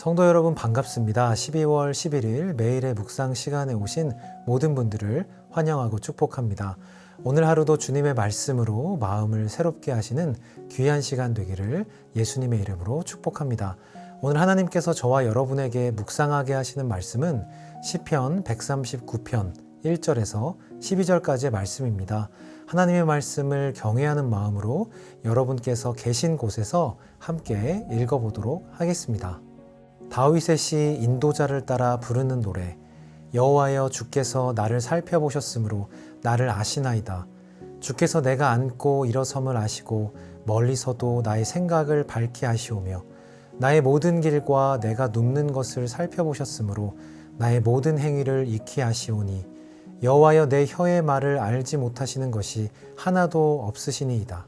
성도 여러분 반갑습니다. 12월 11일 매일의 묵상 시간에 오신 모든 분들을 환영하고 축복합니다. 오늘 하루도 주님의 말씀으로 마음을 새롭게 하시는 귀한 시간 되기를 예수님의 이름으로 축복합니다. 오늘 하나님께서 저와 여러분에게 묵상하게 하시는 말씀은 시편 139편 1절에서 12절까지의 말씀입니다. 하나님의 말씀을 경외하는 마음으로 여러분께서 계신 곳에서 함께 읽어보도록 하겠습니다. 다윗의 시 인도자를 따라 부르는 노래. 여호와여, 주께서 나를 살펴보셨으므로 나를 아시나이다. 주께서 내가 앉고 일어섬을 아시고 멀리서도 나의 생각을 밝히 아시오며 나의 모든 길과 내가 눕는 것을 살펴보셨으므로 나의 모든 행위를 익히 아시오니 여호와여, 내 혀의 말을 알지 못하시는 것이 하나도 없으시니이다.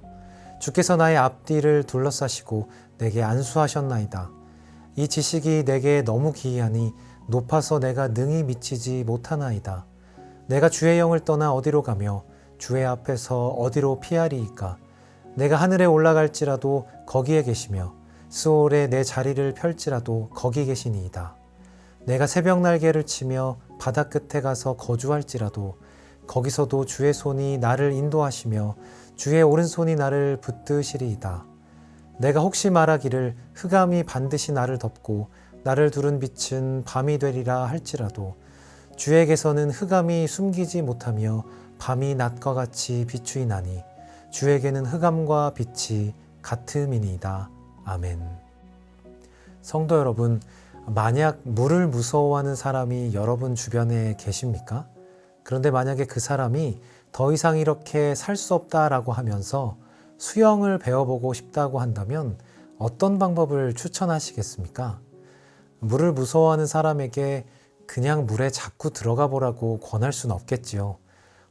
주께서 나의 앞뒤를 둘러싸시고 내게 안수하셨나이다. 이 지식이 내게 너무 기이하니 높아서 내가 능히 미치지 못하나이다. 내가 주의 영을 떠나 어디로 가며 주의 앞에서 어디로 피하리이까. 내가 하늘에 올라갈지라도 거기에 계시며 스올에 내 자리를 펼지라도 거기 계시니이다. 내가 새벽 날개를 치며 바다 끝에 가서 거주할지라도 거기서도 주의 손이 나를 인도하시며 주의 오른손이 나를 붙드시리이다. 내가 혹시 말하기를 흑암이 반드시 나를 덮고 나를 두른 빛은 밤이 되리라 할지라도 주에게서는 흑암이 숨기지 못하며 밤이 낮과 같이 비추이나니 주에게는 흑암과 빛이 같음이니이다. 아멘. 성도 여러분, 만약 물을 무서워하는 사람이 여러분 주변에 계십니까? 그런데 만약에 그 사람이 더 이상 이렇게 살 수 없다라고 하면서 수영을 배워보고 싶다고 한다면 어떤 방법을 추천하시겠습니까? 물을 무서워하는 사람에게 그냥 물에 자꾸 들어가 보라고 권할 수는 없겠지요.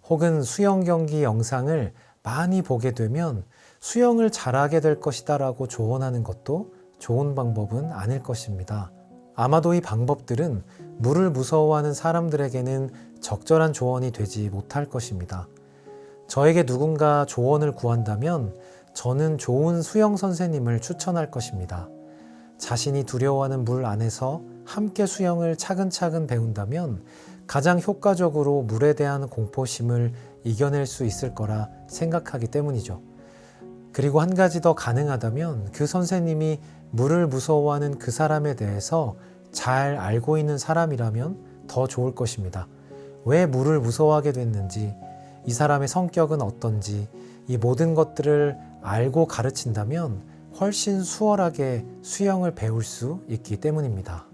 혹은 수영 경기 영상을 많이 보게 되면 수영을 잘하게 될 것이다라고 조언하는 것도 좋은 방법은 아닐 것입니다. 아마도 이 방법들은 물을 무서워하는 사람들에게는 적절한 조언이 되지 못할 것입니다. 저에게 누군가 조언을 구한다면 저는 좋은 수영 선생님을 추천할 것입니다. 자신이 두려워하는 물 안에서 함께 수영을 차근차근 배운다면 가장 효과적으로 물에 대한 공포심을 이겨낼 수 있을 거라 생각하기 때문이죠. 그리고 한 가지 더 가능하다면 그 선생님이 물을 무서워하는 그 사람에 대해서 잘 알고 있는 사람이라면 더 좋을 것입니다. 왜 물을 무서워하게 됐는지, 이 사람의 성격은 어떤지, 이 모든 것들을 알고 가르친다면 훨씬 수월하게 수영을 배울 수 있기 때문입니다.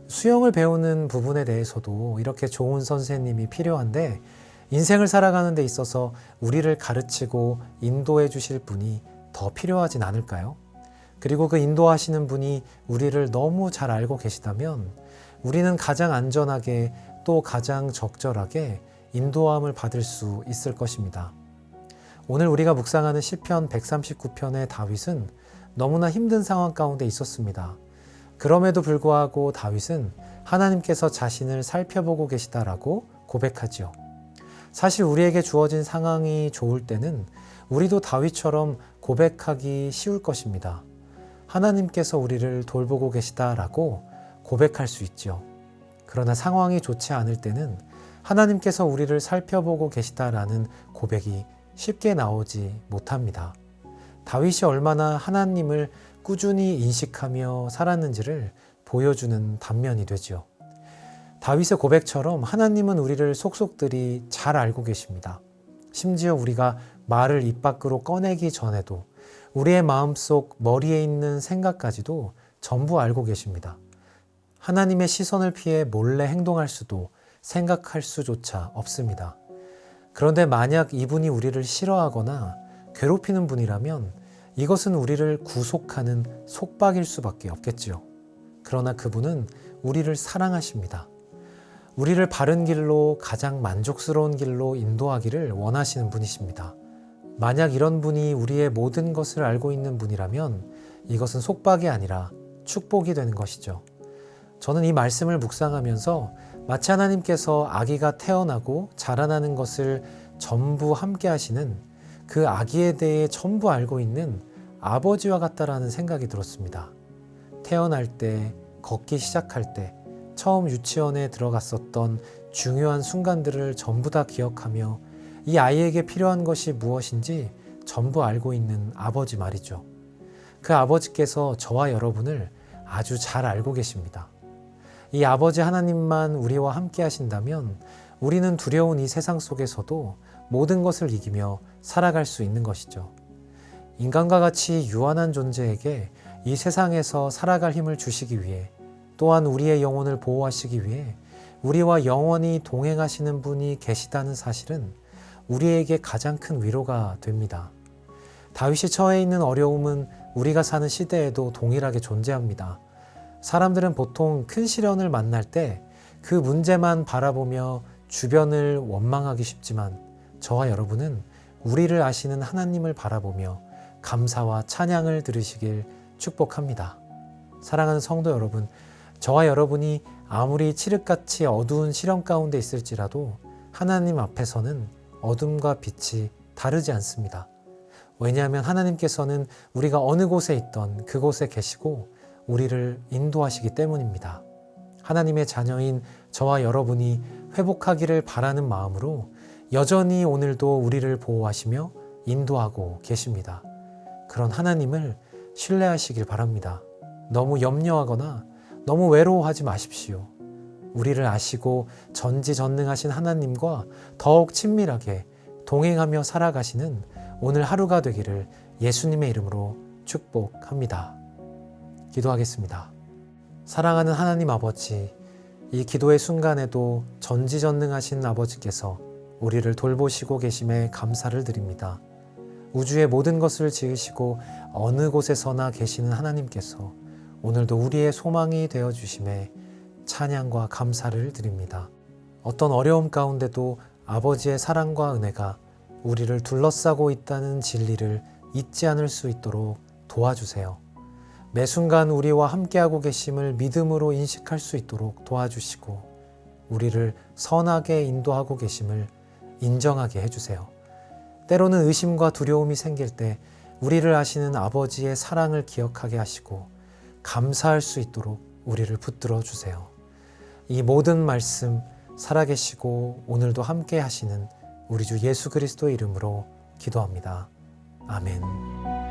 수영을 배우는 부분에 대해서도 이렇게 좋은 선생님이 필요한데, 인생을 살아가는 데 있어서 우리를 가르치고 인도해 주실 분이 더 필요하진 않을까요? 그리고 그 인도하시는 분이 우리를 너무 잘 알고 계시다면 우리는 가장 안전하게 또 가장 적절하게 인도함을 받을 수 있을 것입니다. 오늘 우리가 묵상하는 시편 139편의 다윗은 너무나 힘든 상황 가운데 있었습니다. 그럼에도 불구하고 다윗은 하나님께서 자신을 살펴보고 계시다라고 고백하지요. 사실 우리에게 주어진 상황이 좋을 때는 우리도 다윗처럼 고백하기 쉬울 것입니다. 하나님께서 우리를 돌보고 계시다라고 고백할 수 있죠. 그러나 상황이 좋지 않을 때는 하나님께서 우리를 살펴보고 계시다라는 고백이 쉽게 나오지 못합니다. 다윗이 얼마나 하나님을 꾸준히 인식하며 살았는지를 보여주는 단면이 되죠. 다윗의 고백처럼 하나님은 우리를 속속들이 잘 알고 계십니다. 심지어 우리가 말을 입 밖으로 꺼내기 전에도 우리의 마음속 머리에 있는 생각까지도 전부 알고 계십니다. 하나님의 시선을 피해 몰래 행동할 수도 생각할 수조차 없습니다. 그런데 만약 이분이 우리를 싫어하거나 괴롭히는 분이라면 이것은 우리를 구속하는 속박일 수밖에 없겠지요. 그러나 그분은 우리를 사랑하십니다. 우리를 바른 길로, 가장 만족스러운 길로 인도하기를 원하시는 분이십니다. 만약 이런 분이 우리의 모든 것을 알고 있는 분이라면 이것은 속박이 아니라 축복이 되는 것이죠. 저는 이 말씀을 묵상하면서 마치 하나님께서 아기가 태어나고 자라나는 것을 전부 함께 하시는 그 아기에 대해 전부 알고 있는 아버지와 같다라는 생각이 들었습니다. 태어날 때, 걷기 시작할 때 처음 유치원에 들어갔었던 중요한 순간들을 전부 다 기억하며 이 아이에게 필요한 것이 무엇인지 전부 알고 있는 아버지 말이죠. 그 아버지께서 저와 여러분을 아주 잘 알고 계십니다. 이 아버지 하나님만 우리와 함께 하신다면 우리는 두려운 이 세상 속에서도 모든 것을 이기며 살아갈 수 있는 것이죠. 인간과 같이 유한한 존재에게 이 세상에서 살아갈 힘을 주시기 위해, 또한 우리의 영혼을 보호하시기 위해 우리와 영원히 동행하시는 분이 계시다는 사실은 우리에게 가장 큰 위로가 됩니다. 다윗이 처해 있는 어려움은 우리가 사는 시대에도 동일하게 존재합니다. 사람들은 보통 큰 시련을 만날 때 그 문제만 바라보며 주변을 원망하기 쉽지만, 저와 여러분은 우리를 아시는 하나님을 바라보며 감사와 찬양을 들으시길 축복합니다. 사랑하는 성도 여러분, 저와 여러분이 아무리 칠흑같이 어두운 시련 가운데 있을지라도 하나님 앞에서는 어둠과 빛이 다르지 않습니다. 왜냐하면 하나님께서는 우리가 어느 곳에 있던 그곳에 계시고 우리를 인도하시기 때문입니다. 하나님의 자녀인 저와 여러분이 회복하기를 바라는 마음으로 여전히 오늘도 우리를 보호하시며 인도하고 계십니다. 그런 하나님을 신뢰하시길 바랍니다. 너무 염려하거나 너무 외로워하지 마십시오. 우리를 아시고 전지전능하신 하나님과 더욱 친밀하게 동행하며 살아가시는 오늘 하루가 되기를 예수님의 이름으로 축복합니다. 기도하겠습니다. 사랑하는 하나님 아버지, 이 기도의 순간에도 전지전능하신 아버지께서 우리를 돌보시고 계심에 감사를 드립니다. 우주의 모든 것을 지으시고 어느 곳에서나 계시는 하나님께서 오늘도 우리의 소망이 되어주심에 찬양과 감사를 드립니다. 어떤 어려움 가운데도 아버지의 사랑과 은혜가 우리를 둘러싸고 있다는 진리를 잊지 않을 수 있도록 도와주세요. 매 순간 우리와 함께하고 계심을 믿음으로 인식할 수 있도록 도와주시고 우리를 선하게 인도하고 계심을 인정하게 해주세요. 때로는 의심과 두려움이 생길 때 우리를 아시는 아버지의 사랑을 기억하게 하시고 감사할 수 있도록 우리를 붙들어 주세요. 이 모든 말씀 살아계시고 오늘도 함께 하시는 우리 주 예수 그리스도의 이름으로 기도합니다. 아멘.